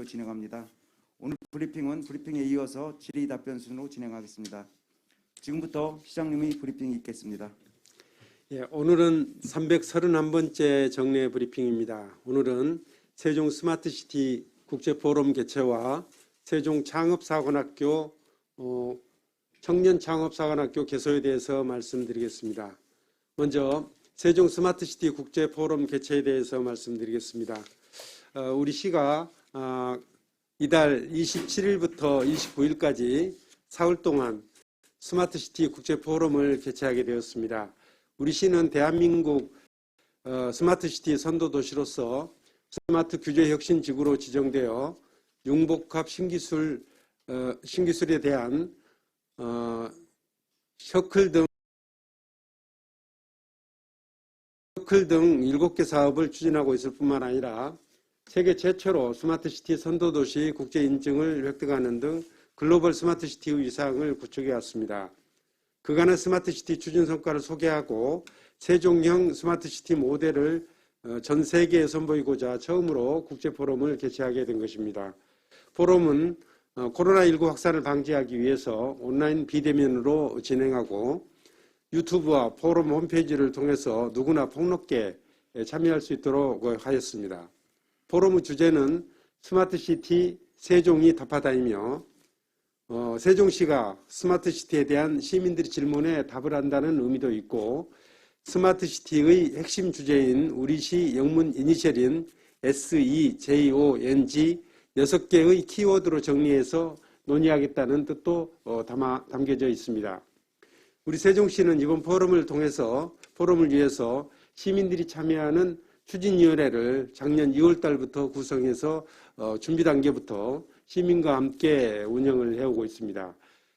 순서대로 진행합니다. 오늘 브리핑은 브리핑에 이어서 질의 답변 순으로 진행하겠습니다. 지금부터 시장님의 브리핑이 있겠습니다. 예, 오늘은 331번째 정례 브리핑입니다. 오늘은 세종 스마트시티 국제포럼 개최와 세종 창업사관학교 청년창업사관학교 개소에 대해서 말씀드리겠습니다. 먼저 세종 스마트시티 국제포럼 개최에 대해서 말씀드리겠습니다. 우리 시가 이달 27일부터 29일까지 사흘 동안 스마트시티 국제포럼을 개최하게 되었습니다. 우리 시는 대한민국 스마트시티 선도도시로서 스마트 규제 혁신 지구로 지정되어 융복합 신기술에 대한 셔클 등 7개 사업을 추진하고 있을 뿐만 아니라 세계 최초로 스마트시티 선도도시 국제인증을 획득하는 등 글로벌 스마트시티 위상을 구축해 왔습니다. 그간의 스마트시티 추진 성과를 소개하고 세종형 스마트시티 모델을 전 세계에 선보이고자 처음으로 국제포럼을 개최하게 된 것입니다. 포럼은 코로나19 확산을 방지하기 위해서 온라인 비대면으로 진행하고 유튜브와 포럼 홈페이지를 통해서 누구나 폭넓게 참여할 수 있도록 하였습니다. 포럼의 주제는 스마트시티 세종이 답하다이며 세종시가 스마트시티에 대한 시민들의 질문에 답을 한다는 의미도 있고 스마트시티의 핵심 주제인 우리시 영문 이니셜인 SEJONG 6개의 키워드로 정리해서 논의하겠다는 뜻도 담겨져 있습니다. 우리 세종시는 이번 포럼을 위해서 시민들이 참여하는 추진위원회를 작년 2월 달부터 구성해서 준비 단계부터 시민과 함께 운영을 해오고 있습니다.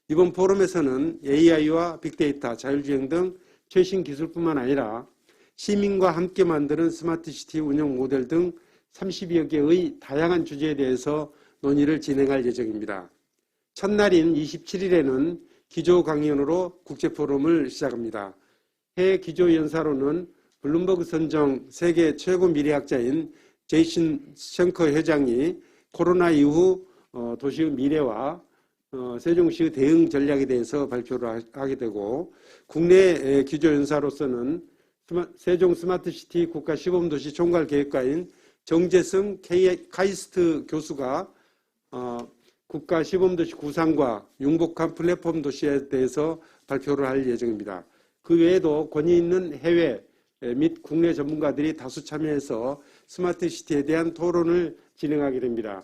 이번 포럼에서는 AI와 빅데이터, 자율주행 등 최신 기술뿐만 아니라 시민과 함께 만드는 스마트시티 운영 모델 등 30여 개의 다양한 주제에 대해서 논의를 진행할 예정입니다. 첫날인 27일에는 기조 강연으로 국제포럼을 시작합니다. 해외 기조연사로는 블룸버그 선정 세계 최고 미래학자인 제이슨 션커 회장이 코로나 이후 도시의 미래와 세종시의 대응 전략에 대해서 발표를 하게 되고 국내 기조연사로서는 세종 스마트시티 국가시범도시 총괄계획가인 정재승 카이스트 교수가 국가시범도시 구상과 융복합 플랫폼 도시에 대해서 발표를 할 예정입니다. 그 외에도 권위 있는 해외 및 국내 전문가들이 다수 참여해서 스마트시티에 대한 토론을 진행하게 됩니다.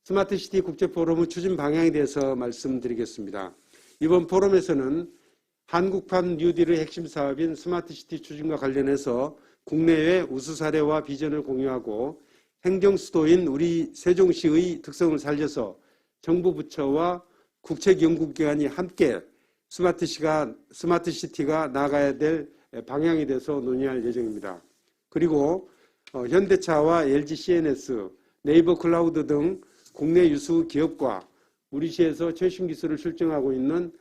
스마트시티 국제포럼의 추진 방향에 대해서 말씀드리겠습니다. 이번 포럼에서는 한국판 뉴딜의 핵심 사업인 스마트시티 추진과 관련해서 국내외 우수 사례와 비전을 공유하고 행정수도인 우리 세종시의 특성을 살려서 정부 부처와 국책연구기관이 함께 스마트시티가 나아가야 될 방향에 대해서 논의할 예정입니다. 그리고 현대차와 LG CNS, 네이버 클라우드 등 국내 유수 기업과 우리 시에서 최신 기술을 실증하고 있는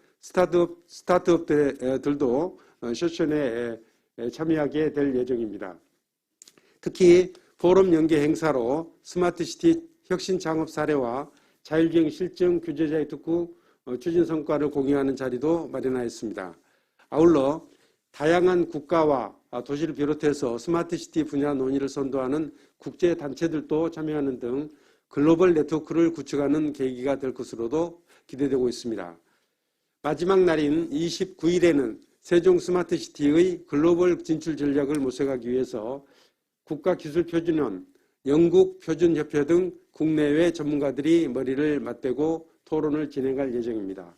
스타트업들도 세션에 참여하게 될 예정입니다. 특히 포럼 연계 행사로 스마트시티 혁신 창업 사례와 자율주행 실증 규제자의 특구 추진 성과를 공유하는 자리도 마련하였습니다. 아울러 다양한 국가와 도시를 비롯해서 스마트시티 분야 논의를 선도하는 국제단체들도 참여하는 등 글로벌 네트워크를 구축하는 계기가 될 것으로도 기대되고 있습니다. 마지막 날인 29일에는 세종 스마트시티의 글로벌 진출 전략을 모색하기 위해서 국가기술표준원, 영국표준협회 등 국내외 전문가들이 머리를 맞대고 토론을 진행할 예정입니다.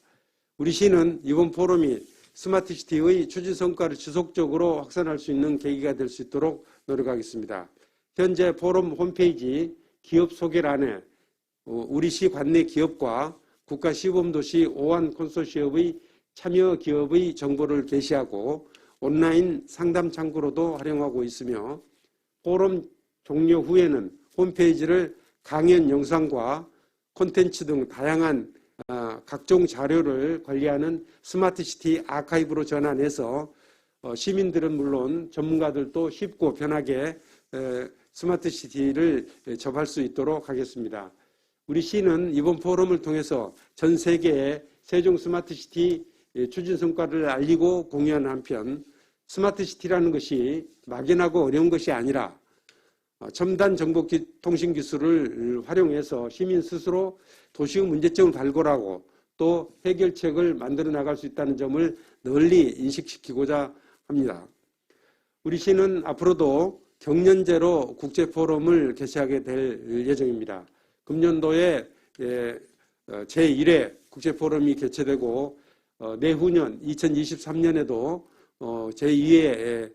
우리 시는 이번 포럼이 스마트시티의 추진 성과를 지속적으로 확산할 수 있는 계기가 될 수 있도록 노력하겠습니다. 현재 포럼 홈페이지 기업 소개란에 우리 시 관내 기업과 국가시범도시 오한 콘소시엄의 참여 기업의 정보를 게시하고 온라인 상담 창구로도 활용하고 있으며 포럼 종료 후에는 홈페이지를 강연 영상과 콘텐츠 등 다양한 각종 자료를 관리하는 스마트시티 아카이브로 전환해서 시민들은 물론 전문가들도 쉽고 편하게 스마트시티를 접할 수 있도록 하겠습니다. 우리 시는 이번 포럼을 통해서 전 세계에 세종 스마트시티 추진 성과를 알리고 공유하는 한편 스마트시티라는 것이 막연하고 어려운 것이 아니라 첨단 정보통신 기술을 활용해서 시민 스스로 도시의 문제점을 발굴하고 또 해결책을 만들어 나갈 수 있다는 점을 널리 인식시키고자 합니다. 우리 시는 앞으로도 경년제로 국제포럼을 개최하게 될 예정입니다. 금년도에 제1회 국제포럼이 개최되고 내후년 2023년에도 제2회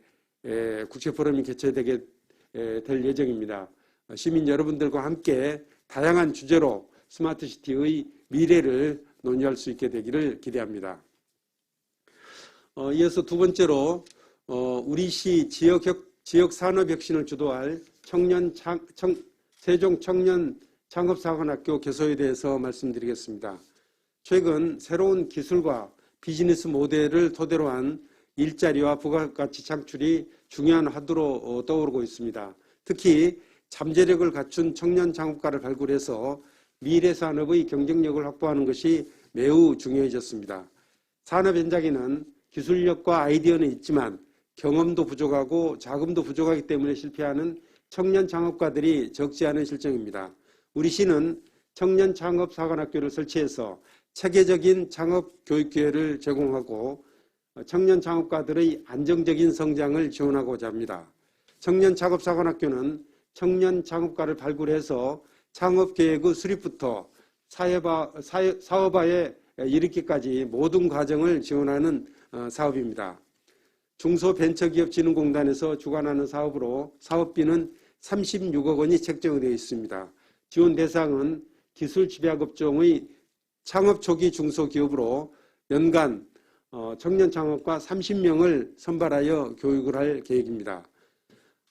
국제포럼이 개최되게 될 예정입니다. 시민 여러분들과 함께 다양한 주제로 스마트시티의 미래를 논의할 수 있게 되기를 기대합니다. 이어서 두 번째로 우리 시 지역산업혁신을 주도할 세종 청년 창업사관학교 개소에 대해서 말씀드리겠습니다. 최근 새로운 기술과 비즈니스 모델을 토대로 한 일자리와 부가가치 창출이 중요한 화두로 떠오르고 있습니다. 특히 잠재력을 갖춘 청년 창업가를 발굴해서 미래 산업의 경쟁력을 확보하는 것이 매우 중요해졌습니다. 산업 현장에는 기술력과 아이디어는 있지만 경험도 부족하고 자금도 부족하기 때문에 실패하는 청년 창업가들이 적지 않은 실정입니다. 우리 시는 청년 창업사관학교를 설치해서 체계적인 창업 교육 기회를 제공하고 청년 창업가들의 안정적인 성장을 지원하고자 합니다. 청년 창업사관학교는 청년 창업가를 발굴해서 창업계획의 수립부터 사업화에 이르기까지 모든 과정을 지원하는 사업입니다. 중소벤처기업진흥공단에서 주관하는 사업으로 사업비는 36억 원이 책정되어 있습니다. 지원 대상은 기술집약업종의 창업 초기 중소기업으로 연간 청년 창업가 30명을 선발하여 교육을 할 계획입니다.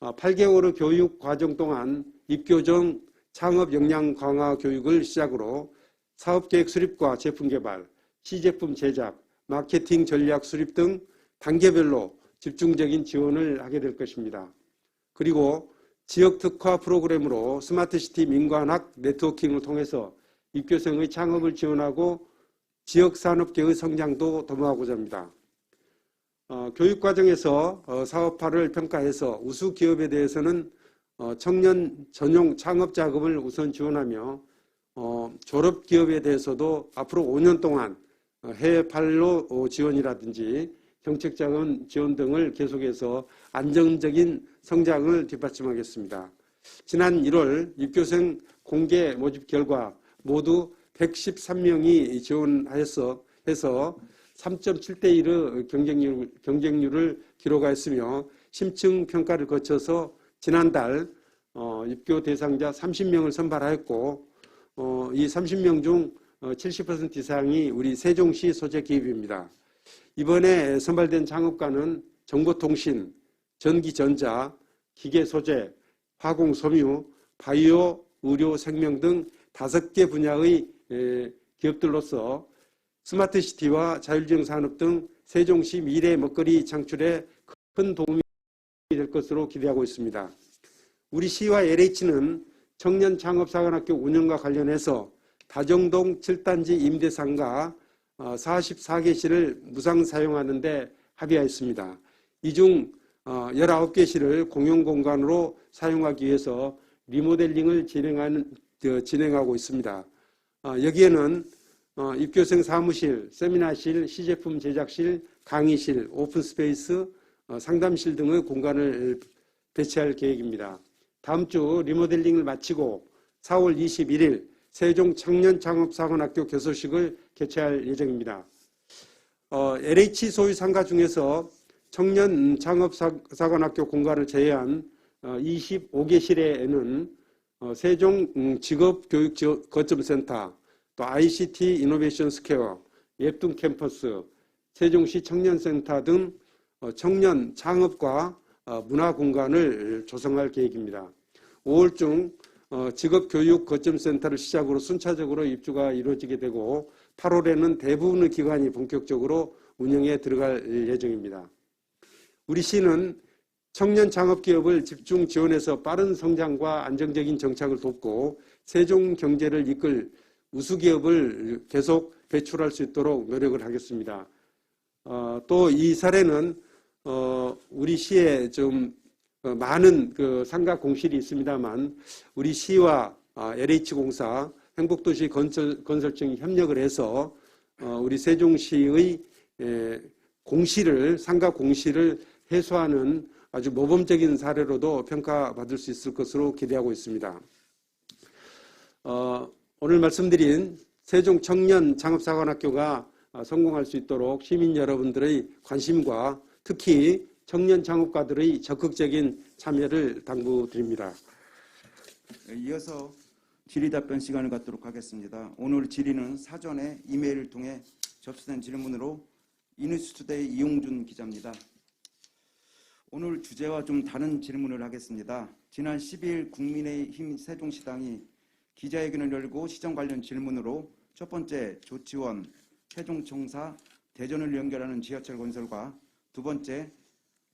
8개월의 교육 과정 동안 입교정 창업 역량 강화 교육을 시작으로 사업계획 수립과 제품 개발, 시제품 제작, 마케팅 전략 수립 등 단계별로 집중적인 지원을 하게 될 것입니다. 그리고 지역 특화 프로그램으로 스마트시티 민관학 네트워킹을 통해서 입교생의 창업을 지원하고 지역산업계의 성장도 도모하고자 합니다. 교육과정에서 사업화를 평가해서 우수 기업에 대해서는 청년 전용 창업 자금을 우선 지원하며 졸업 기업에 대해서도 앞으로 5년 동안 해외 판로 지원이라든지 정책자금 지원 등을 계속해서 안정적인 성장을 뒷받침하겠습니다. 지난 1월 입교생 공개 모집 결과 모두 113명이 지원해서 3.7대1의 경쟁률을 기록하였으며 심층 평가를 거쳐서 지난달 입교 대상자 30명을 선발하였고 이 30명 중 70% 이상이 우리 세종시 소재 기업입니다. 이번에 선발된 창업가는 정보통신, 전기전자, 기계소재, 화공섬유, 바이오, 의료, 생명 등 5개 분야의 기업들로서 스마트시티와 자율주행 산업 등 세종시 미래 먹거리 창출에 큰 도움이 될 것으로 기대하고 있습니다. 우리 시와 LH는 청년 창업사관학교 운영과 관련해서 다정동 7단지 임대상가 44개 실을 무상 사용하는 데 합의하였습니다. 이 중 19개 실을 공용공간으로 사용하기 위해서 리모델링을 진행하고 있습니다. 여기에는 입교생 사무실, 세미나실, 시제품 제작실, 강의실, 오픈스페이스, 상담실 등의 공간을 배치할 계획입니다. 다음 주 리모델링을 마치고 4월 21일 세종 청년창업사관학교 개소식을 개최할 예정입니다. LH 소유 상가 중에서 청년창업사관학교 공간을 제외한 25개 실에는 세종 직업교육거점센터, 또 ICT 이노베이션 스퀘어, 예쁜 캠퍼스, 세종시 청년센터 등 청년 창업과 문화 공간을 조성할 계획입니다. 5월 중 직업교육거점센터를 시작으로 순차적으로 입주가 이루어지게 되고 8월에는 대부분의 기관이 본격적으로 운영에 들어갈 예정입니다. 우리 시는 청년 창업기업을 집중 지원해서 빠른 성장과 안정적인 정착을 돕고 세종 경제를 이끌 우수기업을 계속 배출할 수 있도록 노력을 하겠습니다. 또 이 사례는 우리 시에 좀 많은 그 상가 공실이 있습니다만 우리 시와 LH공사, 행복도시 건설청이 협력을 해서 우리 세종시의 상가 공실을 해소하는 아주 모범적인 사례로도 평가받을 수 있을 것으로 기대하고 있습니다. 오늘 말씀드린 세종 청년 창업사관학교가 성공할 수 있도록 시민 여러분들의 관심과 특히 청년 창업가들의 적극적인 참여를 당부드립니다. 이어서 질의답변 시간을 갖도록 하겠습니다. 오늘 질의는 사전에 이메일을 통해 접수된 질문으로 이뉴스투데이 이용준 기자입니다. 오늘 주제와 좀 다른 질문을 하겠습니다. 지난 12일 국민의힘 세종시당이 기자회견을 열고 시정 관련 질문으로 첫 번째 조치원 세종청사 대전을 연결하는 지하철 건설과 두 번째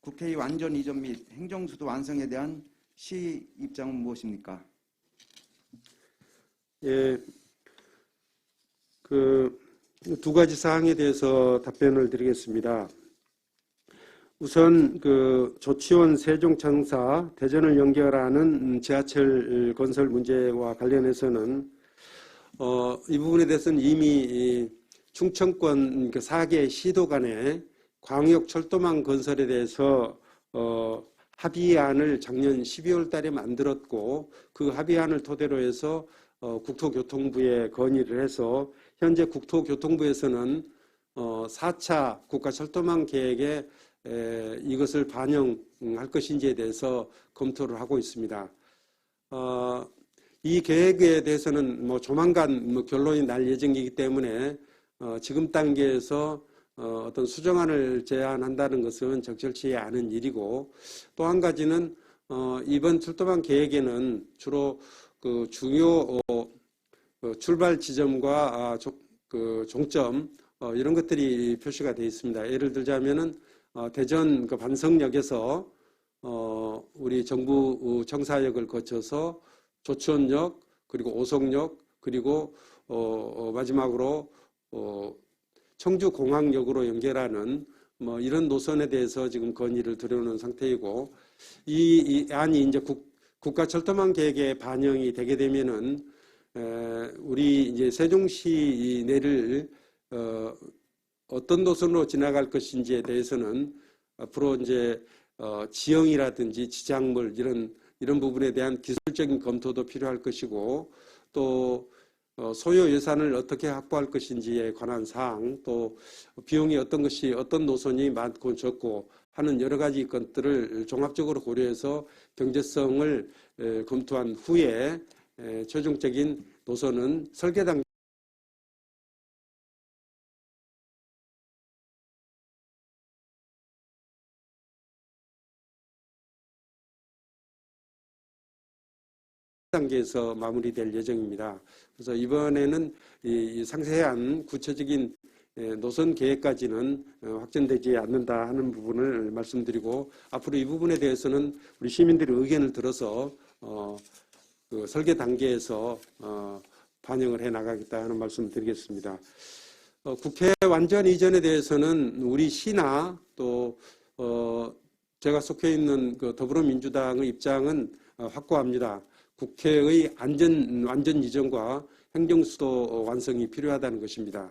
국회의 완전 이전 및 행정수도 완성에 대한 시 입장은 무엇입니까? 예, 그 두 가지 사항에 대해서 답변을 드리겠습니다. 우선 그 조치원 세종청사 대전을 연결하는 지하철 건설 문제와 관련해서는 이 부분에 대해서는 이미 충청권 4개 시도 간에 광역 철도망 건설에 대해서 합의안을 작년 12월 달에 만들었고 그 합의안을 토대로 해서 국토교통부에 건의를 해서 현재 국토교통부에서는 4차 국가철도망 계획에 이것을 반영할 것인지에 대해서 검토를 하고 있습니다. 이 계획에 대해서는 조만간 결론이 날 예정이기 때문에 지금 단계에서 어떤 수정안을 제안한다는 것은 적절치 않은 일이고 또 한 가지는 이번 철도망 계획에는 주로 그 중요 출발 지점과 그 종점 이런 것들이 표시가 되어 있습니다. 예를 들자면은 대전 그 반성역에서 우리 정부 청사역을 거쳐서 조천역 그리고 오송역 그리고 마지막으로 청주공항역으로 연결하는 이런 노선에 대해서 지금 건의를 들여오는 상태이고 이 안이 이제 국가철도망 계획에 반영이 되게 되면은 우리 이제 세종시 내를 어떤 노선으로 지나갈 것인지에 대해서는 앞으로 이제 지형이라든지 지작물 이런 부분에 대한 기술적인 검토도 필요할 것이고 또 소요 예산을 어떻게 확보할 것인지에 관한 사항 또 비용이 어떤 노선이 많고 적고 하는 여러 가지 것들을 종합적으로 고려해서 경제성을 검토한 후에 최종적인 노선은 설계 단계에서 마무리될 예정입니다. 그래서 이번에는 이 상세한 구체적인 노선 계획까지는 확정되지 않는다 하는 부분을 말씀드리고 앞으로 이 부분에 대해서는 우리 시민들의 의견을 들어서 그 설계 단계에서 반영을 해 나가겠다 하는 말씀을 드리겠습니다. 국회 완전 이전에 대해서는 우리 시나 또 제가 속해 있는 그 더불어민주당의 입장은 확고합니다. 국회의 완전 이전과 행정수도 완성이 필요하다는 것입니다.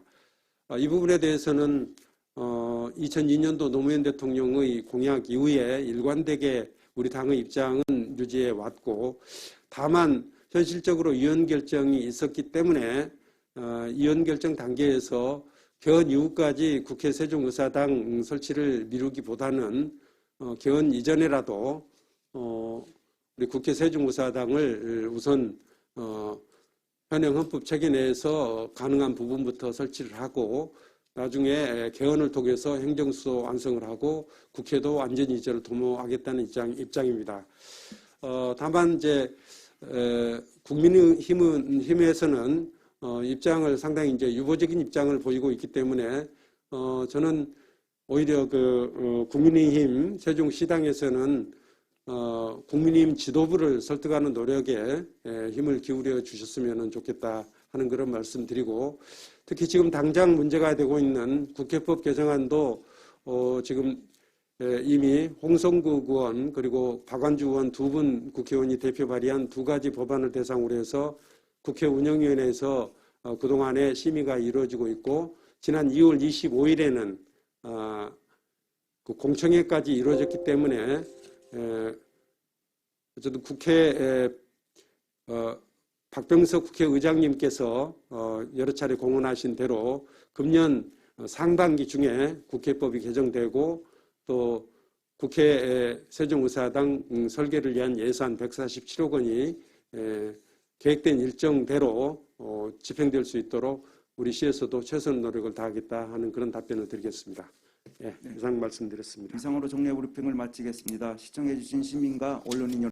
이 부분에 대해서는 2002년도 노무현 대통령의 공약 이후에 일관되게 우리 당의 입장은 유지해 왔고 다만 현실적으로 위헌 결정이 있었기 때문에 위헌 결정 단계에서 개헌 이후까지 국회 세종의사당 설치를 미루기보다는 개헌 이전에라도 우리 국회 세종의사당을 우선 현행 헌법 체계 내에서 가능한 부분부터 설치를 하고 나중에 개헌을 통해서 행정수도 완성을 하고 국회도 완전 이전을 도모하겠다는 입장입니다. 다만 이제 국민의힘에서는 입장을 상당히 이제 유보적인 입장을 보이고 있기 때문에 저는 오히려 그 국민의힘 세종시당에서는 국민의힘 지도부를 설득하는 노력에 힘을 기울여 주셨으면 좋겠다 하는 그런 말씀드리고, 특히 지금 당장 문제가 되고 있는 국회법 개정안도 지금 이미 홍성국 의원 그리고 박완주 의원 두 분 국회의원이 대표 발의한 두 가지 법안을 대상으로 해서 국회 운영위원회에서 그동안의 심의가 이루어지고 있고, 지난 2월 25일에는 그 공청회까지 이루어졌기 때문에 어쨌든 국회 박병석 국회의장님께서 여러 차례 공언하신 대로 금년 상반기 중에 국회법이 개정되고 또 국회 세종의사당 설계를 위한 예산 147억 원이 계획된 일정대로 집행될 수 있도록 우리 시에서도 최선의 노력을 다하겠다 하는 그런 답변을 드리겠습니다. 이상 말씀드렸습니다. 이상으로 정례 브리핑을 마치겠습니다. 시청해 주신 시민과 언론인 여러분